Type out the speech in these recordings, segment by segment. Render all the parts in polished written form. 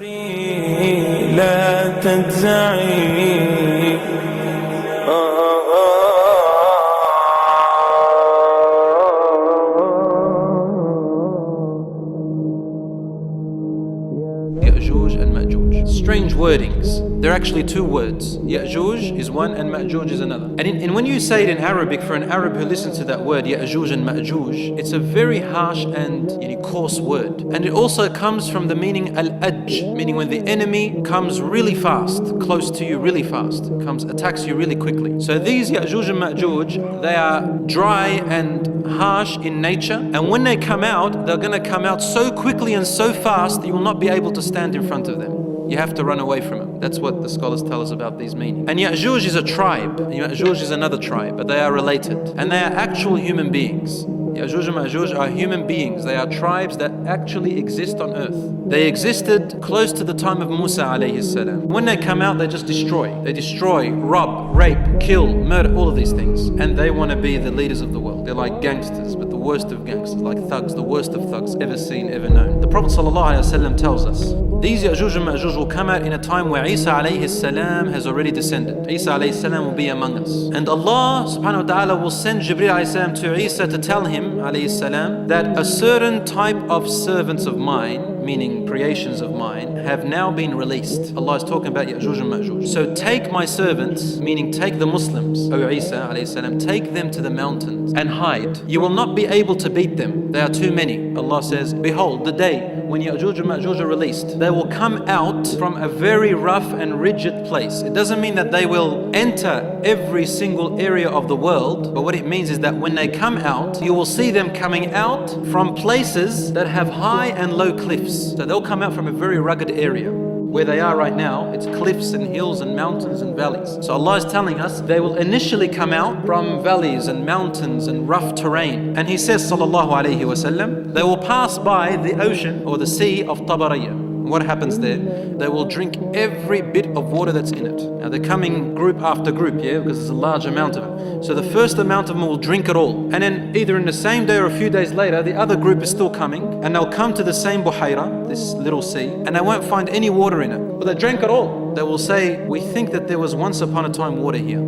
لا تجزعي Yajuj and Majuj. Strange wordings. They're actually two words. Yajuj is one and Majuj is another. And when you say it in Arabic, for an Arab who listens to that word, Yajuj and Majuj, it's a very harsh and coarse word. And it also comes from the meaning al-ajj, meaning when the enemy comes really fast, close to you really fast, attacks you really quickly. So these Yajuj and Majuj, they are dry and harsh in nature, and when they come out, they're going to come out so quickly and so fast that you will not be able to stand in front of them. You have to run away from them. That's what the scholars tell us about these meanings. And Yajuj is a tribe, and Yajuj is another tribe, but they are related, and they are actual human beings. Yajuj and Majuj are human beings. They are tribes that actually exist on earth. They existed close to the time of Musa alayhi salam. When they come out, they just destroy. They destroy, rob, rape, kill, murder, all of these things. And they want to be the leaders of the world. They're like gangsters, but the worst of gangsters, like thugs, the worst of thugs ever seen, ever known. The Prophet ﷺ tells us, these Yajuj and Majuj will come out in a time where Isa alayhi salam has already descended. Isa alayhi salam will be among us. And Allah subhanahu wa ta'ala will send Jibreel alayhi salam to Isa to tell him alayhi salam that a certain type of servants of mine, meaning creations of mine, have now been released. Allah is talking about Yajuj and Majuj. So take my servants, meaning take the Muslims, O Isa alayhi salam, take them to the mountains and hide. You will not be able to beat them. They are too many. Allah says, behold, the day when Yajuj and Majuj are released, they will come out from a very rough and rigid place. It doesn't mean that they will enter every single area of the world, but what it means is that when they come out, you will see them coming out from places that have high and low cliffs. So they'll come out from a very rugged area. Where they are right now, it's cliffs and hills and mountains and valleys. So Allah is telling us they will initially come out from valleys and mountains and rough terrain. And He says, sallallahu alayhi wasallam, they will pass by the ocean or the sea of Tabariyah. What happens there? They will drink every bit of water that's in it. Now they're coming group after group, because there's a large amount of it. So the first amount of them will drink it all. And then either in the same day or a few days later, the other group is still coming, and they'll come to the same buhaira, this little sea, and they won't find any water in it. But they drank it all. They will say, we think that there was once upon a time water here.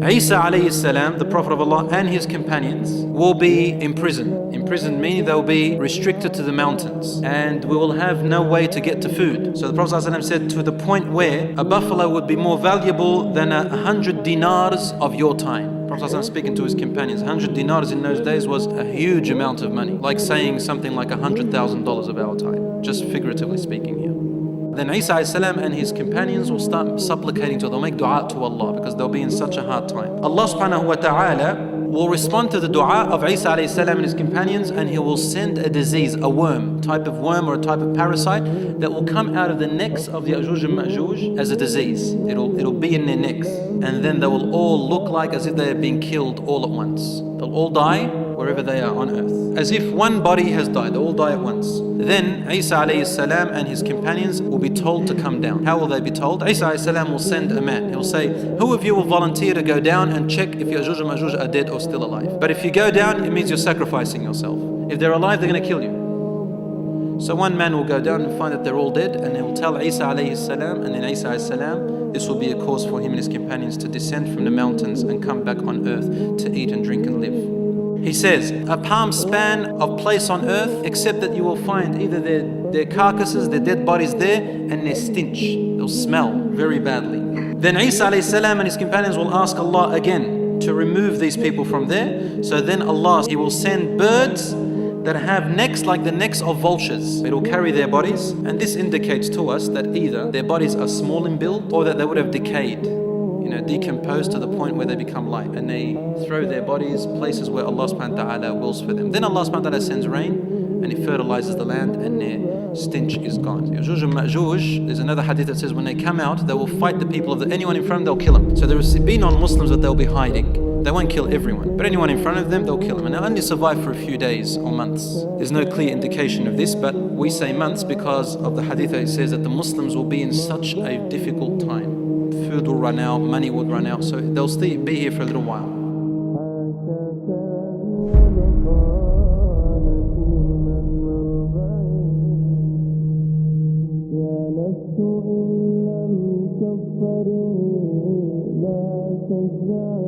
Isa alayhi salam, the Prophet of Allah, and his companions will be imprisoned. Imprisoned meaning they'll be restricted to the mountains, and we will have no way to get to food. So the Prophet ﷺ said, to the point where a buffalo would be more valuable than 100 dinars of your time. The Prophet ﷺ speaking to his companions, 100 dinars in those days was a huge amount of money, like saying something like $100,000 of our time, just figuratively speaking here. Then Isa alayhi salam and his companions will start supplicating to Allah, they'll make dua to Allah because they'll be in such a hard time. Allah subhanahu wa ta'ala will respond to the dua of Isa alayhi salam and his companions, and He will send a disease, a worm, type of worm or a type of parasite that will come out of the necks of the Yajuj and Majuj as a disease. It'll be in their necks, and then they will all look like as if they have been killed all at once. They'll all die wherever they are on earth, as if one body has died. They all die at once. Then Isa alayhi salam and his companions will be told to come down. How will they be told? Isa alayhi salam will send a man. He'll say, who of you will volunteer to go down and check if Yajuj and Majuj are dead or still alive? But if you go down, it means you're sacrificing yourself. If they're alive, they're going to kill you. So one man will go down and find that they're all dead, and he will tell Isa alayhi salam, and then Isa alayhi salam, this will be a cause for him and his companions to descend from the mountains and come back on earth to eat and drink and live. He says, a palm span of place on earth, except that you will find either their carcasses, their dead bodies there, and their stench. They'll smell very badly. Then Isa alayhi salam and his companions will ask Allah again to remove these people from there. So then Allah, He will send birds that have necks like the necks of vultures. It will carry their bodies, and this indicates to us that either their bodies are small in build or that they would have decayed, decomposed to the point where they become light, and they throw their bodies places where Allah subhanahu wa ta'ala wills for them. Then Allah subhanahu wa ta'ala sends rain, and it fertilizes the land, and their stench is gone. Yajuj and Majuj, there's another hadith that says when they come out, they will fight the people of anyone in front of them, they'll kill them. So there will be non-Muslims that they'll be hiding. They won't kill everyone, but anyone in front of them, they'll kill them. And they'll only survive for a few days or months. There's no clear indication of this, but we say months because of the hadith that it says that the Muslims will be in such a difficult time. Food will run out, money will run out, so they'll still be here for a little while. يا نفس إن لم تغفري لا تجزعي